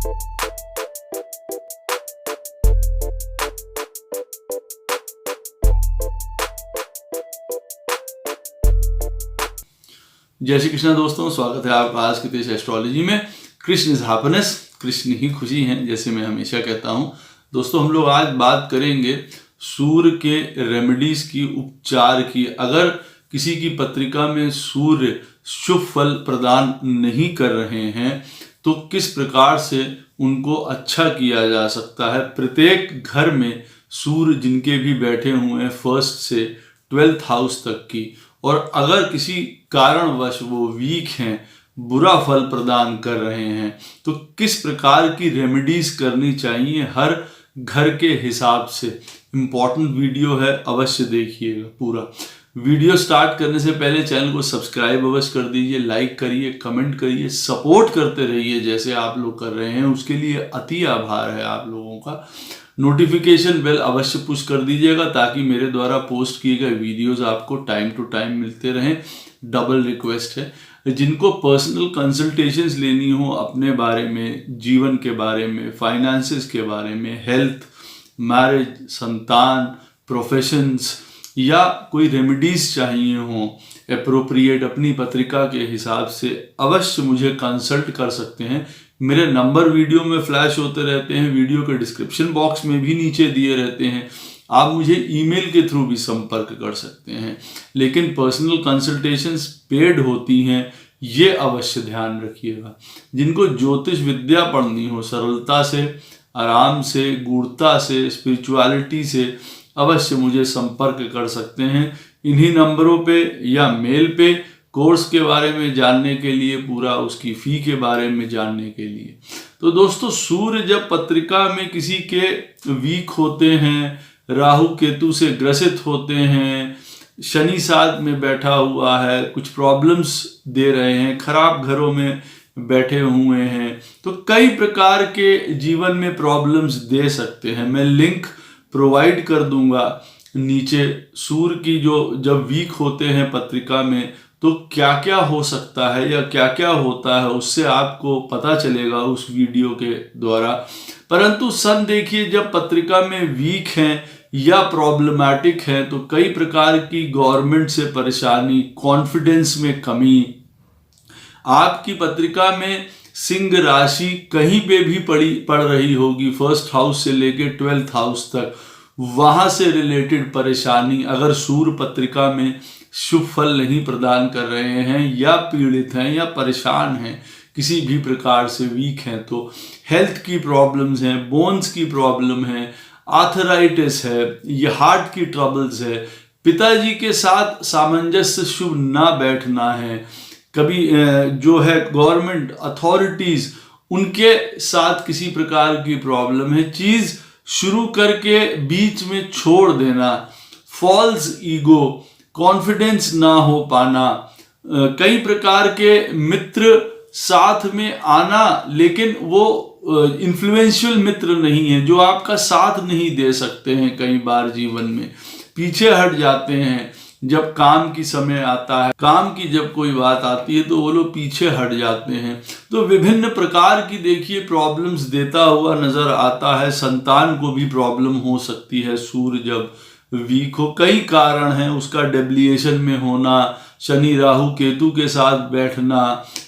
जय श्री कृष्ण दोस्तों, स्वागत है आपका आज के तेज एस्ट्रोलॉजी में। कृष्ण इज हैप्पीनेस, कृष्ण ही खुशी हैं, जैसे मैं हमेशा कहता हूं। दोस्तों, हम लोग आज बात करेंगे सूर्य के रेमेडीज की, उपचार की। अगर किसी की पत्रिका में सूर्य शुभ फल प्रदान नहीं कर रहे हैं तो किस प्रकार से उनको अच्छा किया जा सकता है। प्रत्येक घर में सूर्य जिनके भी बैठे हुए हैं 1st से 12th हाउस तक की, और अगर किसी कारणवश वो वीक हैं, बुरा फल प्रदान कर रहे हैं, तो किस प्रकार की रेमेडीज करनी चाहिए हर घर के हिसाब से। इम्पॉर्टेंट वीडियो है, अवश्य देखिएगा पूरा। वीडियो स्टार्ट करने से पहले चैनल को सब्सक्राइब अवश्य कर दीजिए, लाइक करिए, कमेंट करिए, सपोर्ट करते रहिए जैसे आप लोग कर रहे हैं। उसके लिए अति आभार है आप लोगों का। नोटिफिकेशन बेल अवश्य पुश कर दीजिएगा ताकि मेरे द्वारा पोस्ट किए गए वीडियोस आपको टाइम टू टाइम मिलते रहें। डबल रिक्वेस्ट है, जिनको पर्सनल कंसल्टेशंस लेनी हो अपने बारे में, जीवन के बारे में, फाइनेंसेस के बारे में, हेल्थ, मैरिज, संतान, प्रोफेशंस, या कोई रेमेडीज चाहिए हो एप्रोप्रिएट अपनी पत्रिका के हिसाब से, अवश्य मुझे कंसल्ट कर सकते हैं। मेरे नंबर वीडियो में फ्लैश होते रहते हैं, वीडियो के डिस्क्रिप्शन बॉक्स में भी नीचे दिए रहते हैं। आप मुझे ईमेल के थ्रू भी संपर्क कर सकते हैं, लेकिन पर्सनल कंसल्टेशंस पेड होती हैं, ये अवश्य ध्यान रखिएगा। जिनको ज्योतिष विद्या पढ़नी हो सरलता से, आराम से, गूढ़ता से, स्पिरिचुअलिटी से, अवश्य मुझे संपर्क कर सकते हैं इन्हीं नंबरों पे या मेल पे। कोर्स के बारे में जानने के लिए, पूरा उसकी फी के बारे में जानने के लिए। तो दोस्तों, सूर्य जब पत्रिका में किसी के वीक होते हैं, राहु केतु से ग्रसित होते हैं, शनि साथ में बैठा हुआ है, कुछ प्रॉब्लम्स दे रहे हैं, खराब घरों में बैठे हुए हैं, तो कई प्रकार के जीवन में प्रॉब्लम्स दे सकते हैं। मैं लिंक प्रोवाइड कर दूंगा नीचे। सूर्य की जो जब वीक होते हैं पत्रिका में तो क्या क्या हो सकता है या क्या क्या होता है, उससे आपको पता चलेगा उस वीडियो के द्वारा। परंतु सन देखिए, जब पत्रिका में वीक हैं या प्रॉब्लमैटिक हैं तो कई प्रकार की गवर्नमेंट से परेशानी, कॉन्फिडेंस में कमी, आपकी पत्रिका में सिंह राशि कहीं पे भी पड़ रही होगी 1st हाउस से लेके 12th हाउस तक, वहां से रिलेटेड परेशानी। अगर सूर्य पत्रिका में शुभ फल नहीं प्रदान कर रहे हैं या पीड़ित हैं या परेशान हैं, किसी भी प्रकार से वीक हैं, तो हेल्थ की प्रॉब्लम्स हैं, बोन्स की प्रॉब्लम है, आर्थराइटिस है, ये हार्ट की ट्रबल्स है, पिताजी के साथ सामंजस्य शुभ ना बैठना है, कभी जो है गवर्नमेंट अथॉरिटीज उनके साथ किसी प्रकार की प्रॉब्लम है, चीज शुरू करके बीच में छोड़ देना, फॉल्स ईगो, कॉन्फिडेंस ना हो पाना, कई प्रकार के मित्र साथ में आना लेकिन वो इन्फ्लुएंशियल मित्र नहीं है, जो आपका साथ नहीं दे सकते हैं, कई बार जीवन में पीछे हट जाते हैं। जब काम की समय आता है, काम की जब कोई बात आती है तो वो लोग पीछे हट जाते हैं। तो विभिन्न प्रकार की देखिए प्रॉब्लम्स देता हुआ नजर आता है। संतान को भी प्रॉब्लम हो सकती है सूर्य जब वीक हो, कई कारण हैं उसका। डेब्लिएशन में होना, शनि राहु केतु के साथ बैठना,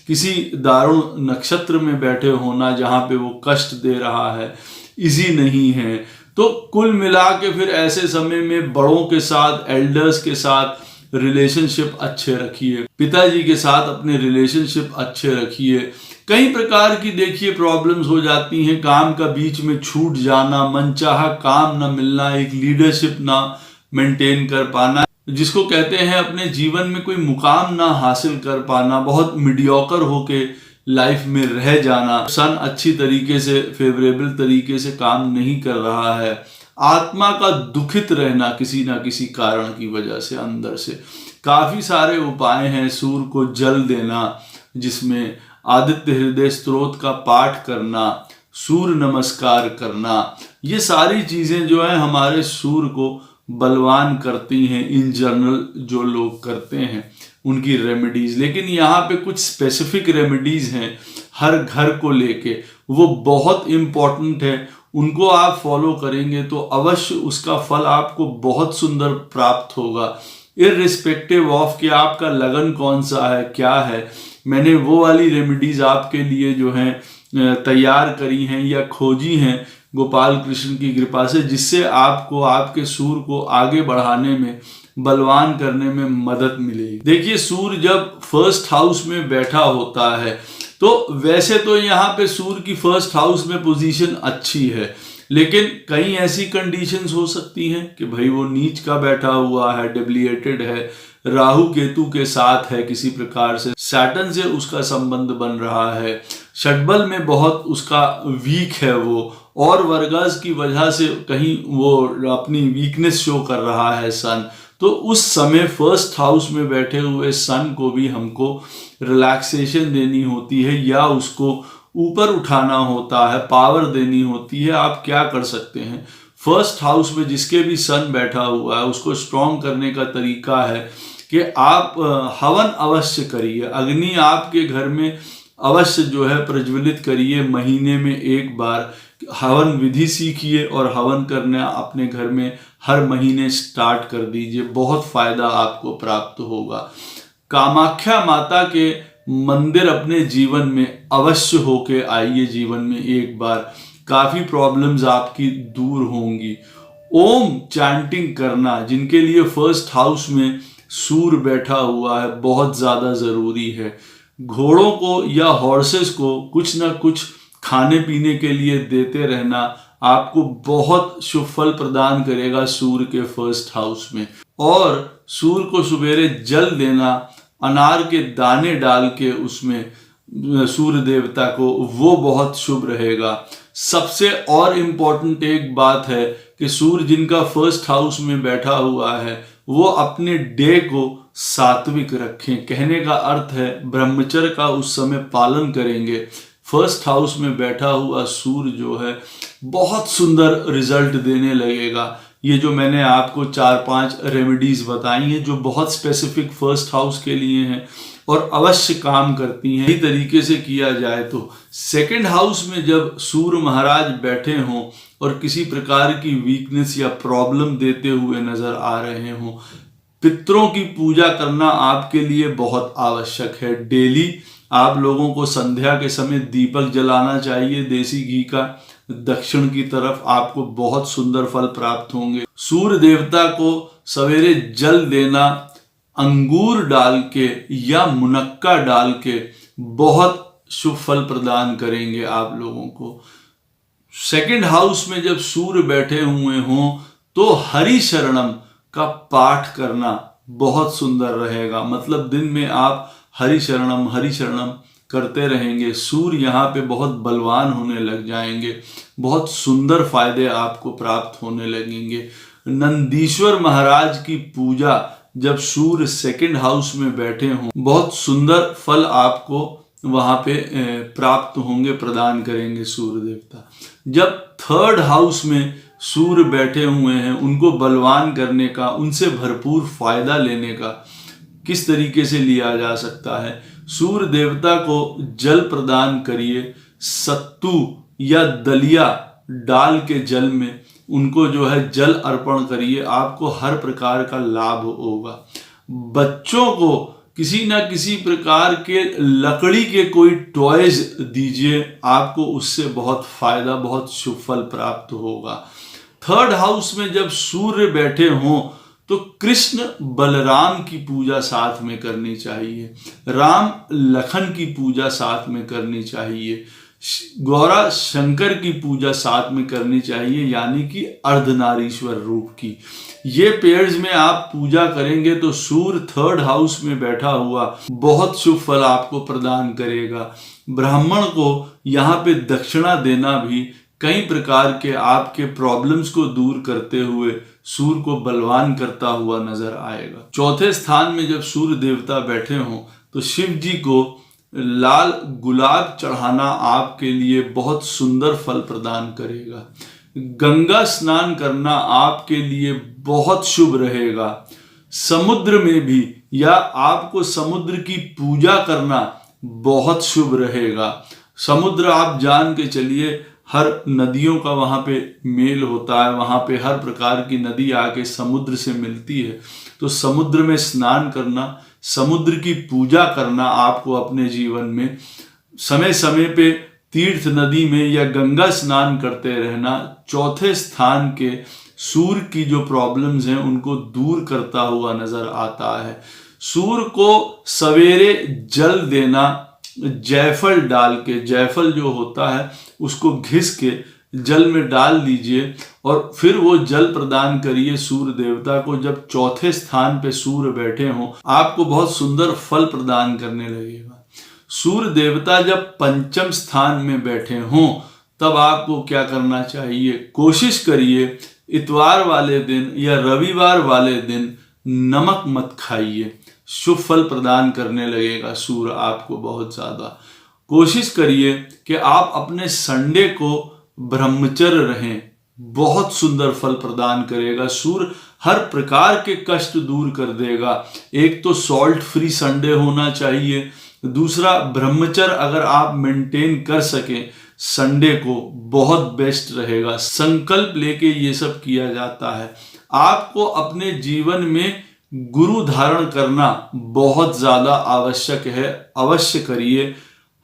किसी दारुण नक्षत्र में बैठे होना जहाँ पे वो कष्ट दे रहा है, इजी नहीं है। तो कुल मिला के फिर ऐसे समय में बड़ों के साथ, एल्डर्स के साथ रिलेशनशिप अच्छे रखिए, पिताजी के साथ अपने रिलेशनशिप अच्छे रखिए। कई प्रकार की देखिए प्रॉब्लम्स हो जाती हैं, काम का बीच में छूट जाना, मनचाहा काम ना मिलना, एक लीडरशिप ना मेंटेन कर पाना, जिसको कहते हैं अपने जीवन में कोई मुकाम ना हासिल कर पाना, बहुत मीडियोकर होके लाइफ में रह जाना, सन अच्छी तरीके से, फेवरेबल तरीके से काम नहीं कर रहा है, आत्मा का दुखित रहना किसी ना किसी कारण की वजह से अंदर से। काफी सारे उपाय हैं। सूर्य को जल देना, जिसमें आदित्य हृदय स्तोत्र का पाठ करना, सूर्य नमस्कार करना, ये सारी चीजें जो है हमारे सूर्य को बलवान करती हैं। इन जनरल जो लोग करते हैं उनकी रेमेडीज, लेकिन यहाँ पे कुछ स्पेसिफिक रेमेडीज हैं हर घर को लेके, वो बहुत इम्पोर्टेंट है। उनको आप फॉलो करेंगे तो अवश्य उसका फल आपको बहुत सुंदर प्राप्त होगा। इररिस्पेक्टिव ऑफ कि आपका लगन कौन सा है, क्या है, मैंने वो वाली रेमेडीज आपके लिए जो हैं तैयार करी हैं या खोजी हैं गोपाल कृष्ण की कृपा से, जिससे आपको आपके सूर्य को आगे बढ़ाने में, बलवान करने में मदद मिलेगी। देखिए, सूर्य जब फर्स्ट हाउस में बैठा होता है तो वैसे तो यहाँ पे सूर्य की फर्स्ट हाउस में पोजीशन अच्छी है, लेकिन कई ऐसी कंडीशंस हो सकती हैं कि भाई वो नीच का बैठा हुआ है, डेबिलिएटेड है, राहु केतु के साथ है, किसी प्रकार से सैटर्न से उसका संबंध बन रहा है, षटबल में बहुत उसका वीक है वो, और वर्गस की वजह से कहीं वो अपनी वीकनेस शो कर रहा है सन। तो उस समय फर्स्ट हाउस में बैठे हुए सन को भी हमको रिलैक्सेशन देनी होती है या उसको ऊपर उठाना होता है, पावर देनी होती है। आप क्या कर सकते हैं, फर्स्ट हाउस में जिसके भी सन बैठा हुआ है उसको स्ट्रॉन्ग करने का तरीका है कि आप हवन अवश्य करिए, अग्नि आपके घर में अवश्य जो है प्रज्वलित करिए, महीने में एक बार हवन विधि सीखिए और हवन करना अपने घर में हर महीने स्टार्ट कर दीजिए, बहुत फायदा आपको प्राप्त होगा। कामाख्या माता के मंदिर अपने जीवन में अवश्य होके आइए, जीवन में एक बार, काफी प्रॉब्लम्स आपकी दूर होंगी। ओम चैंटिंग करना जिनके लिए फर्स्ट हाउस में सूर्य बैठा हुआ है बहुत ज्यादा जरूरी है। घोड़ों को या हॉर्सेस को कुछ ना कुछ खाने पीने के लिए देते रहना आपको बहुत शुभ फल प्रदान करेगा सूर्य के फर्स्ट हाउस में। और सूर्य को सवेरे जल देना, अनार के दाने डाल के उसमें सूर्य देवता को, वो बहुत शुभ रहेगा। सबसे और इम्पोर्टेंट एक बात है कि सूर्य जिनका फर्स्ट हाउस में बैठा हुआ है वो अपने डे को सात्विक रखें। कहने का अर्थ है ब्रह्मचर्य का उस समय पालन करेंगे। फर्स्ट हाउस में बैठा हुआ सूर्य जो है बहुत सुंदर रिजल्ट देने लगेगा। ये जो मैंने आपको 4-5 रेमेडीज बताई हैं जो बहुत स्पेसिफिक फर्स्ट हाउस के लिए हैं और अवश्य काम करती हैं, इसी तरीके से किया जाए तो। सेकंड हाउस में जब सूर्य महाराज बैठे हों और किसी प्रकार की वीकनेस या प्रॉब्लम देते हुए नजर आ रहे हों, पितरों की पूजा करना आपके लिए बहुत आवश्यक है। डेली आप लोगों को संध्या के समय दीपक जलाना चाहिए देसी घी का, दक्षिण की तरफ, आपको बहुत सुंदर फल प्राप्त होंगे। सूर्य देवता को सवेरे जल देना अंगूर डाल के या मुनक्का डाल के बहुत शुभ फल प्रदान करेंगे आप लोगों को। सेकंड हाउस में जब सूर्य बैठे हुए हों तो हरि शरणम का पाठ करना बहुत सुंदर रहेगा। मतलब दिन में आप हरि शरणम करते रहेंगे, सूर्य यहाँ पे बहुत बलवान होने लग जाएंगे, बहुत सुंदर फायदे आपको प्राप्त होने लगेंगे। नंदीश्वर महाराज की पूजा जब सूर्य सेकंड हाउस में बैठे हों, बहुत सुंदर फल आपको वहां पे प्राप्त होंगे, प्रदान करेंगे सूर्य देवता। जब थर्ड हाउस में सूर्य बैठे हुए हैं, उनको बलवान करने का, उनसे भरपूर फायदा लेने का किस तरीके से लिया जा सकता है, सूर्य देवता को जल प्रदान करिए, सत्तू या दलिया डाल के जल में उनको जो है जल अर्पण करिए, आपको हर प्रकार का लाभ होगा। बच्चों को किसी ना किसी प्रकार के लकड़ी के कोई टॉयज दीजिए, आपको उससे बहुत फायदा, बहुत शुभ फल प्राप्त होगा। थर्ड हाउस में जब सूर्य बैठे हों तो कृष्ण बलराम की पूजा साथ में करनी चाहिए, राम लखन की पूजा साथ में करनी चाहिए, गौरा शंकर की पूजा साथ में करनी चाहिए, यानी कि अर्धनारीश्वर रूप की। ये पेयर्स में आप पूजा करेंगे तो सूर्य थर्ड हाउस में बैठा हुआ बहुत शुभ फल आपको प्रदान करेगा। ब्राह्मण को यहाँ पे दक्षिणा देना भी कई प्रकार के आपके प्रॉब्लम्स को दूर करते हुए सूर्य को बलवान करता हुआ नजर आएगा। चौथे स्थान में जब सूर्य देवता बैठे हों तो शिव जी को लाल गुलाब चढ़ाना आपके लिए बहुत सुंदर फल प्रदान करेगा। गंगा स्नान करना आपके लिए बहुत शुभ रहेगा। समुद्र में भी या आपको समुद्र की पूजा करना बहुत शुभ रहेगा। समुद्र आप जान के चलिए, हर नदियों का वहाँ पे मेल होता है, वहाँ पे हर प्रकार की नदी आके समुद्र से मिलती है। तो समुद्र में स्नान करना, समुद्र की पूजा करना आपको अपने जीवन में समय समय पे तीर्थ नदी में या गंगा स्नान करते रहना चौथे स्थान के सूर्य की जो प्रॉब्लम्स हैं उनको दूर करता हुआ नजर आता है। सूर्य को सवेरे जल देना, जायफल डाल के, जायफल जो होता है उसको घिस के जल में डाल दीजिए और फिर वो जल प्रदान करिए सूर्य देवता को। जब चौथे स्थान पे सूर्य बैठे हों, आपको बहुत सुंदर फल प्रदान करने लगेगा। सूर्य देवता जब पंचम स्थान में बैठे हों तब आपको क्या करना चाहिए, कोशिश करिए इतवार वाले दिन या रविवार वाले दिन नमक मत खाइए, शुभ फल प्रदान करने लगेगा सूर्य आपको बहुत ज्यादा। कोशिश करिए कि आप अपने संडे को ब्रह्मचर्य रहें, बहुत सुंदर फल प्रदान करेगा सूर्य, हर प्रकार के कष्ट दूर कर देगा। एक तो सॉल्ट फ्री संडे होना चाहिए, दूसरा ब्रह्मचर्य अगर आप मेंटेन कर सकें संडे को बहुत बेस्ट रहेगा। संकल्प लेके ये सब किया जाता है। आपको अपने जीवन में गुरु धारण करना बहुत ज्यादा आवश्यक है, अवश्य करिए।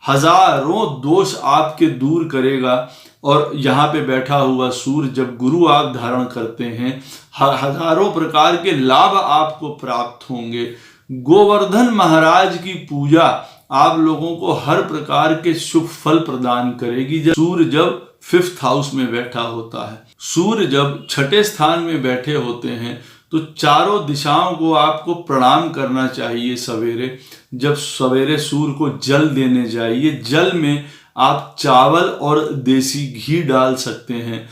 हजारों दोष आपके दूर करेगा और यहाँ पे बैठा हुआ सूर्य जब गुरु आप धारण करते हैं हजारों प्रकार के लाभ आपको प्राप्त होंगे। गोवर्धन महाराज की पूजा आप लोगों को हर प्रकार के शुभ फल प्रदान करेगी। जब सूर्य जब 5th हाउस में बैठा होता है, सूर्य जब छठे स्थान में बैठे होते हैं तो चारों दिशाओं को आपको प्रणाम करना चाहिए। सवेरे जब सवेरे सूर्य को जल देने जाइए, जल में आप चावल और देसी घी डाल सकते हैं।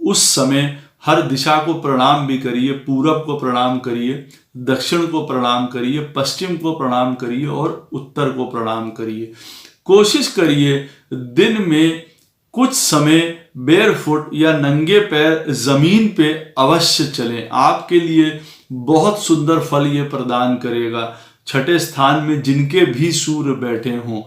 उस समय हर दिशा को प्रणाम भी करिए, पूरब को प्रणाम करिए, दक्षिण को प्रणाम करिए, पश्चिम को प्रणाम करिए और उत्तर को प्रणाम करिए। कोशिश करिए दिन में कुछ समय बेयरफुट या नंगे पैर जमीन पे अवश्य चलें, आपके लिए बहुत सुंदर फल ये प्रदान करेगा। छठे स्थान में जिनके भी सूर्य बैठे हों,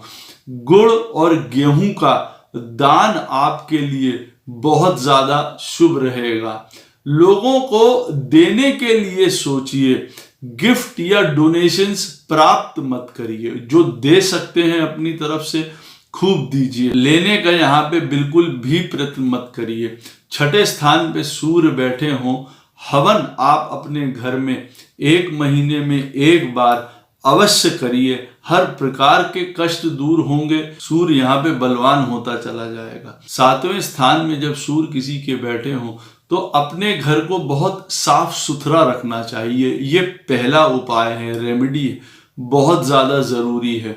गुड़ और गेहूं का दान आपके लिए बहुत ज्यादा शुभ रहेगा। लोगों को देने के लिए सोचिए, गिफ्ट या डोनेशंस प्राप्त मत करिए। जो दे सकते हैं अपनी तरफ से खूब दीजिए, लेने का यहाँ पे बिल्कुल भी प्रयत्न मत करिए। छठे स्थान पे सूर्य बैठे हों, हवन आप अपने घर में 1 महीने में 1 बार अवश्य करिए, हर प्रकार के कष्ट दूर होंगे। सूर्य यहाँ पे बलवान होता चला जाएगा। 7वें स्थान में जब सूर्य किसी के बैठे हों तो अपने घर को बहुत साफ सुथरा रखना चाहिए। ये पहला उपाय है, रेमेडी बहुत ज्यादा जरूरी है।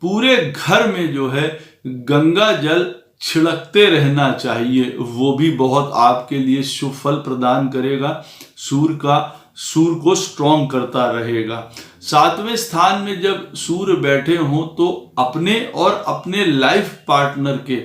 पूरे घर में जो है गंगा जल छिड़कते रहना चाहिए, वो भी बहुत आपके लिए शुभ फल प्रदान करेगा। सूर्य को स्ट्रॉन्ग करता रहेगा। 7वें स्थान में जब सूर्य बैठे हों तो अपने और अपने लाइफ पार्टनर के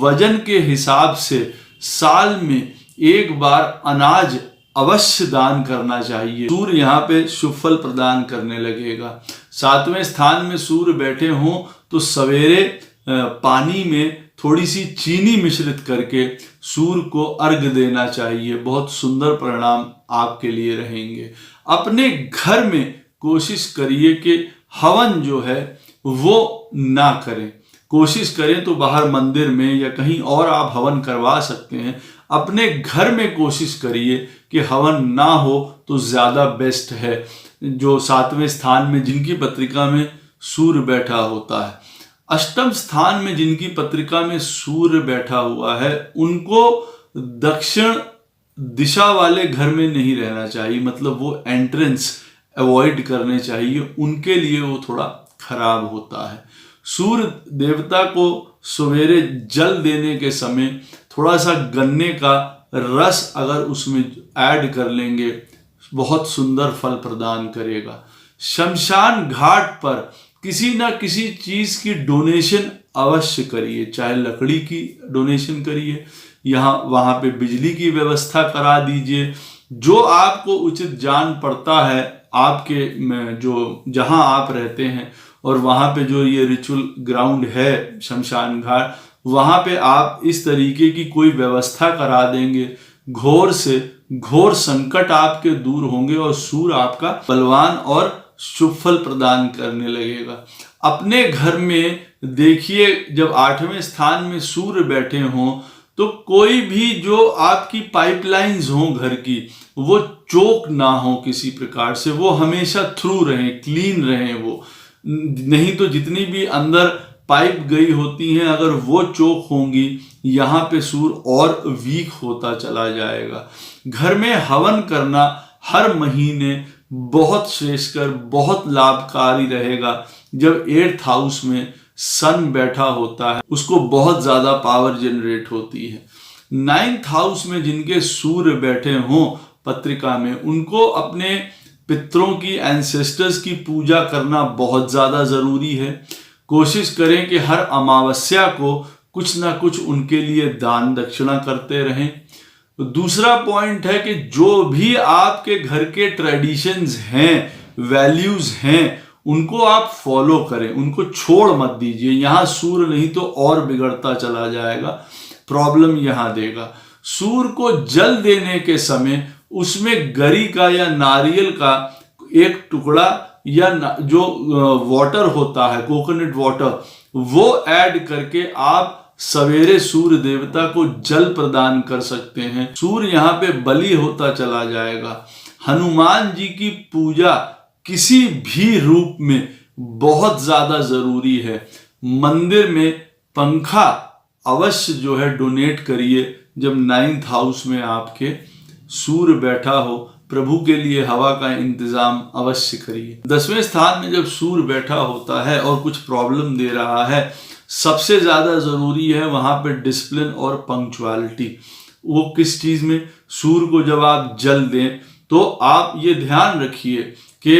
वजन के हिसाब से साल में 1 बार अनाज अवश्य दान करना चाहिए। सूर्य यहाँ पे शुभ फल प्रदान करने लगेगा। 7वें स्थान में सूर्य बैठे हों तो सवेरे पानी में थोड़ी सी चीनी मिश्रित करके सूर्य को अर्घ्य देना चाहिए, बहुत सुंदर परिणाम आपके लिए रहेंगे। अपने घर में कोशिश करिए कि हवन जो है वो ना करें, कोशिश करें तो बाहर मंदिर में या कहीं और आप हवन करवा सकते हैं। अपने घर में कोशिश करिए कि हवन ना हो तो ज्यादा बेस्ट है। जो 7वें स्थान में जिनकी पत्रिका में सूर्य बैठा होता है, 8वें स्थान में जिनकी पत्रिका में सूर्य बैठा हुआ है, उनको दक्षिण दिशा वाले घर में नहीं रहना चाहिए, मतलब वो एंट्रेंस अवॉइड करने चाहिए, उनके लिए वो थोड़ा खराब होता है। सूर्य देवता को सवेरे जल देने के समय थोड़ा सा गन्ने का रस अगर उसमें ऐड कर लेंगे, बहुत सुंदर फल प्रदान करेगा। शमशान घाट पर किसी ना किसी चीज की डोनेशन अवश्य करिए, चाहे लकड़ी की डोनेशन करिए, यहाँ वहां पे बिजली की व्यवस्था करा दीजिए। जो आपको उचित जान पड़ता है आपके जो जहां आप रहते हैं और वहां पे जो ये रिचुअल ग्राउंड है शमशान घाट, वहां पे आप इस तरीके की कोई व्यवस्था करा देंगे, घोर से घोर संकट आपके दूर होंगे और सूर्य आपका बलवान और शुभ फल प्रदान करने लगेगा। अपने घर में देखिए, जब 8वें स्थान में सूर्य बैठे हों तो कोई भी जो आपकी पाइपलाइंस हो घर की, वो चोक ना हो किसी प्रकार से, वो हमेशा थ्रू रहें, क्लीन रहें वो। नहीं तो जितनी भी अंदर पाइप गई होती हैं, अगर वो चोक होंगी, यहाँ पे सूर्य और वीक होता चला जाएगा। घर में हवन करना हर महीने बहुत श्रेष्ठकर, बहुत लाभकारी रहेगा। जब 8th हाउस में सन बैठा होता है, उसको बहुत ज्यादा पावर जनरेट होती है। 9th हाउस में जिनके सूर्य बैठे हों पत्रिका में, उनको अपने पितरों की, एंसेस्टर्स की पूजा करना बहुत ज्यादा जरूरी है। कोशिश करें कि हर अमावस्या को कुछ ना कुछ उनके लिए दान दक्षिणा करते रहें। दूसरा पॉइंट है कि जो भी आपके घर के ट्रेडिशंस हैं, वैल्यूज हैं, उनको आप फॉलो करें, उनको छोड़ मत दीजिए। यहां सूर्य नहीं तो और बिगड़ता चला जाएगा, प्रॉब्लम यहां देगा। सूर्य को जल देने के समय उसमें गरी का या नारियल का एक टुकड़ा या जो वाटर होता है, कोकोनट वाटर, वो ऐड करके आप सवेरे सूर्य देवता को जल प्रदान कर सकते हैं। सूर्य यहाँ पे बलि होता चला जाएगा। हनुमान जी की पूजा किसी भी रूप में बहुत ज्यादा जरूरी है। मंदिर में पंखा अवश्य जो है डोनेट करिए जब 9th हाउस में आपके सूर्य बैठा हो। प्रभु के लिए हवा का इंतजाम अवश्य करिए। 10वें स्थान में जब सूर्य बैठा होता है और कुछ प्रॉब्लम दे रहा है, सबसे ज्यादा जरूरी है वहां पे डिसिप्लिन और पंक्चुअलिटी। वो किस चीज में? सूर्य को जब आप जल दें तो आप ये ध्यान रखिए कि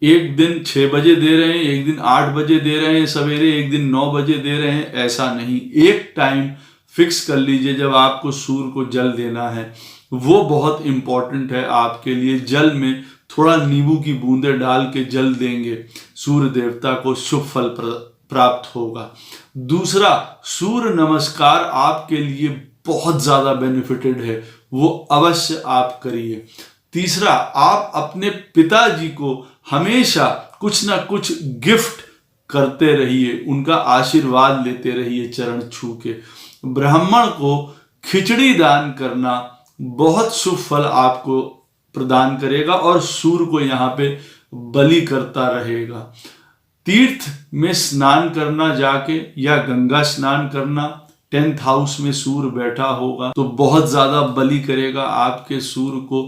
एक दिन 6 बजे दे रहे हैं, एक दिन 8 बजे दे रहे हैं सवेरे, एक दिन 9 बजे दे रहे हैं, ऐसा नहीं। एक टाइम फिक्स कर लीजिए जब आपको सूर्य को जल देना है, वो बहुत इंपॉर्टेंट है आपके लिए। जल में थोड़ा नींबू की बूंदें डाल के जल देंगे, सूर्य देवता को शुभ फल प्राप्त होगा। दूसरा, सूर्य नमस्कार आपके लिए बहुत ज्यादा बेनिफिटेड है, वो अवश्य आप करिए। तीसरा, आप अपने पिताजी को हमेशा कुछ ना कुछ गिफ्ट करते रहिए, उनका आशीर्वाद लेते रहिए चरण छू के। ब्राह्मण को खिचड़ी दान करना बहुत शुभ फल आपको प्रदान करेगा और सूर्य को यहाँ पे बलि करता रहेगा। तीर्थ में स्नान करना जाके या गंगा स्नान करना, 10th हाउस में सूर्य बैठा होगा तो बहुत ज्यादा बलि करेगा आपके सूर्य को।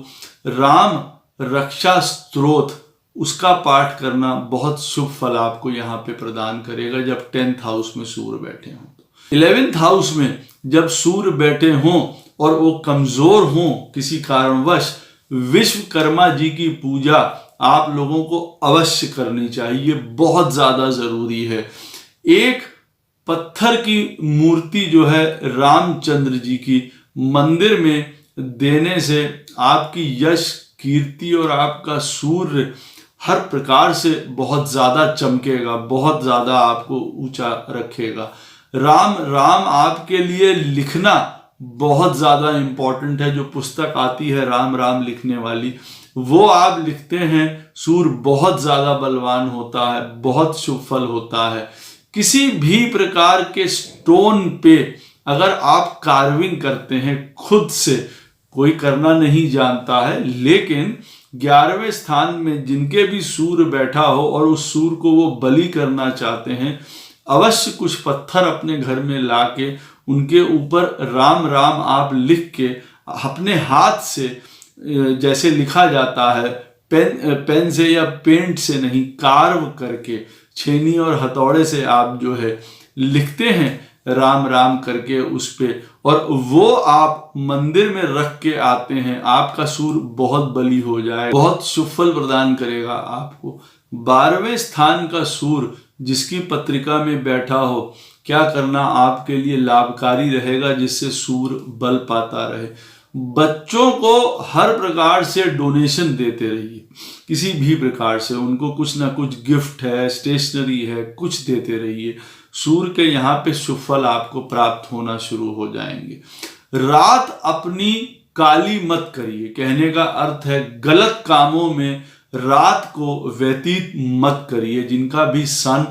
राम रक्षा स्तोत्र, उसका पाठ करना बहुत शुभ फल आपको यहाँ पे प्रदान करेगा जब 10th हाउस में सूर्य बैठे हों। 11th हाउस में जब सूर्य बैठे हों और वो कमजोर हों किसी कारणवश, विश्वकर्मा जी की पूजा आप लोगों को अवश्य करनी चाहिए, बहुत ज्यादा जरूरी है। एक पत्थर की मूर्ति जो है रामचंद्र जी की मंदिर में देने से आपकी यश, कीर्ति और आपका सूर्य हर प्रकार से बहुत ज्यादा चमकेगा, बहुत ज्यादा आपको ऊंचा रखेगा। राम राम आपके लिए लिखना बहुत ज्यादा इंपॉर्टेंट है। जो पुस्तक आती है राम राम लिखने वाली, वो आप लिखते हैं, सूर्य बहुत ज्यादा बलवान होता है, बहुत शुभ फल होता है। किसी भी प्रकार के स्टोन पे अगर आप कार्विंग करते हैं खुद से, कोई करना नहीं जानता है, लेकिन 11वें स्थान में जिनके भी सूर्य बैठा हो और उस सूर्य को वो बलि करना चाहते हैं, अवश्य कुछ पत्थर अपने घर में लाके उनके ऊपर राम राम आप लिख के अपने हाथ से, जैसे लिखा जाता है पेन से या पेंट से नहीं, कार्व करके छेनी और हथौड़े से आप जो है लिखते हैं राम राम करके उस पे, और वो आप मंदिर में रख के आते हैं, आपका सूर्य बहुत बली हो जाए, बहुत शुभ फल प्रदान करेगा आपको। 12वें स्थान का सूर्य जिसकी पत्रिका में बैठा हो, क्या करना आपके लिए लाभकारी रहेगा जिससे सूर्य बल पाता रहे। बच्चों को हर प्रकार से डोनेशन देते रहिए, किसी भी प्रकार से उनको कुछ ना कुछ गिफ्ट है, स्टेशनरी है, कुछ देते रहिए। सूर्य के यहाँ पे शुभ फल आपको प्राप्त होना शुरू हो जाएंगे। रात अपनी काली मत करिए, कहने का अर्थ है गलत कामों में रात को व्यतीत मत करिए। जिनका भी सन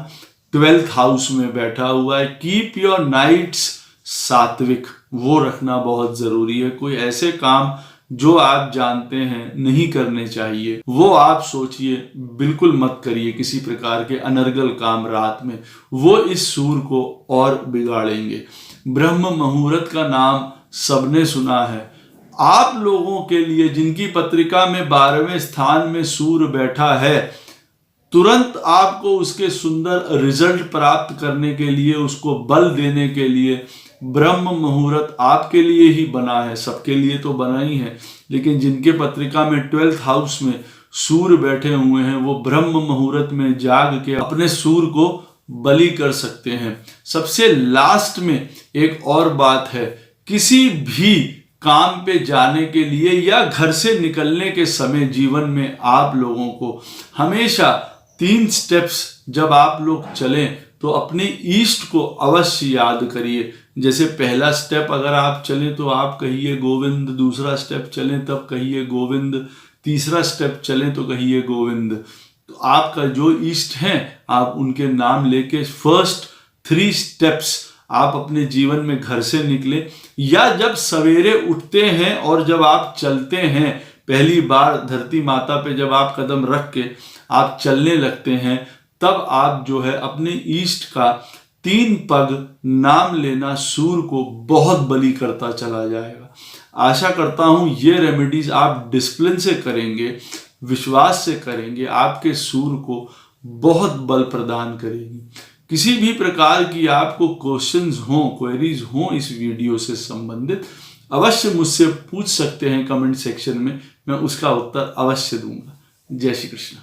12th हाउस में बैठा हुआ है, कीप योर नाइट्स सात्विक, वो रखना बहुत जरूरी है। कोई ऐसे काम जो आप जानते हैं नहीं करने चाहिए, वो आप सोचिए बिल्कुल मत करिए। किसी प्रकार के अनर्गल काम रात में, वो इस सूर्य को और बिगाड़ेंगे। ब्रह्म मुहूर्त का नाम सबने सुना है। आप लोगों के लिए जिनकी पत्रिका में 12वें स्थान में सूर्य बैठा है, तुरंत आपको उसके सुंदर रिजल्ट प्राप्त करने के लिए, उसको बल देने के लिए ब्रह्म मुहूर्त आपके लिए ही बना है। सबके लिए तो बना ही है, लेकिन जिनके पत्रिका में 12th हाउस में सूर्य बैठे हुए हैं, वो ब्रह्म मुहूर्त में जाग के अपने सूर्य को बलि कर सकते हैं। सबसे लास्ट में एक और बात है, किसी भी काम पे जाने के लिए या घर से निकलने के समय जीवन में आप लोगों को हमेशा 3 स्टेप्स जब आप लोग चलें तो अपने ईष्ट को अवश्य याद करिए। जैसे पहला स्टेप अगर आप चलें तो आप कहिए गोविंद, दूसरा स्टेप चलें तब कहिए गोविंद, तीसरा स्टेप चलें तो कहिए गोविंद। तो आपका जो ईष्ट हैं आप उनके नाम लेके फर्स्ट 3 स्टेप्स आप अपने जीवन में घर से निकले, या जब सवेरे उठते हैं और जब आप चलते हैं, पहली बार धरती माता पे जब आप कदम रख के आप चलने लगते हैं, तब आप जो है अपने ईष्ट का 3 पग नाम लेना सूर्य को बहुत बलि करता चला जाएगा। आशा करता हूं ये रेमेडीज आप डिसिप्लिन से करेंगे, विश्वास से करेंगे, आपके सूर्य को बहुत बल प्रदान करेगी। किसी भी प्रकार की आपको क्वेश्चंस हो, क्वेरीज हो इस वीडियो से संबंधित, अवश्य मुझसे पूछ सकते हैं कमेंट सेक्शन में, मैं उसका उत्तर अवश्य दूंगा। जय श्री कृष्ण।